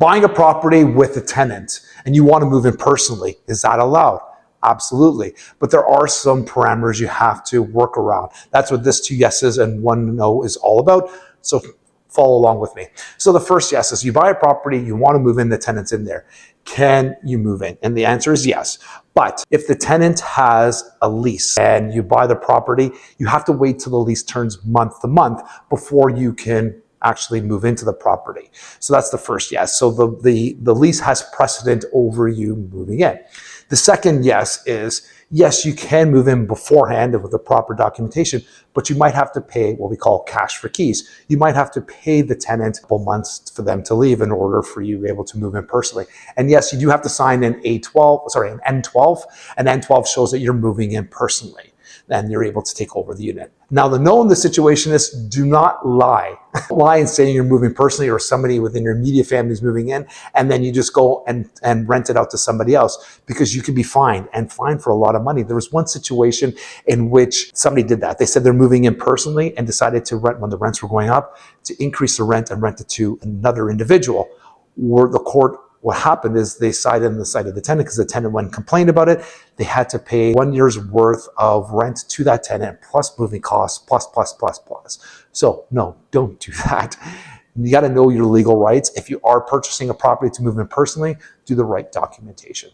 Buying a property with a tenant and you want to move in personally, is that allowed? Absolutely. But there are some parameters you have to work around. That's what this 2 yeses and 1 no is all about. So follow along with me. So the first yes is you buy a property, you want to move in, the tenant's in there. Can you move in? And the answer is yes. But if the tenant has a lease and you buy the property, you have to wait till the lease turns month to month before you can actually move into the property. So that's the first yes. So the lease has precedent over you moving in. The second yes is, yes, you can move in beforehand with the proper documentation, but you might have to pay what we call cash for keys. You might have to pay the tenant a couple months for them to leave in order for you to be able to move in personally. And yes, you do have to sign an N12. An N12 shows that you're moving in personally. Then you're able to take over the unit. Now, the no in this situation is do not lie. Lie and say you're moving personally or somebody within your immediate family is moving in, and then you just go and rent it out to somebody else, because you can be fined for a lot of money. There was one situation in which somebody did that. They said they're moving in personally and decided to rent when the rents were going up, to increase the rent and rent it to another individual. What happened is they sided on the side of the tenant, because the tenant, when complained about it, they had to pay 1 year's worth of rent to that tenant, plus moving costs, plus. So no, don't do that. You got to know your legal rights. If you are purchasing a property to move in personally, do the right documentation.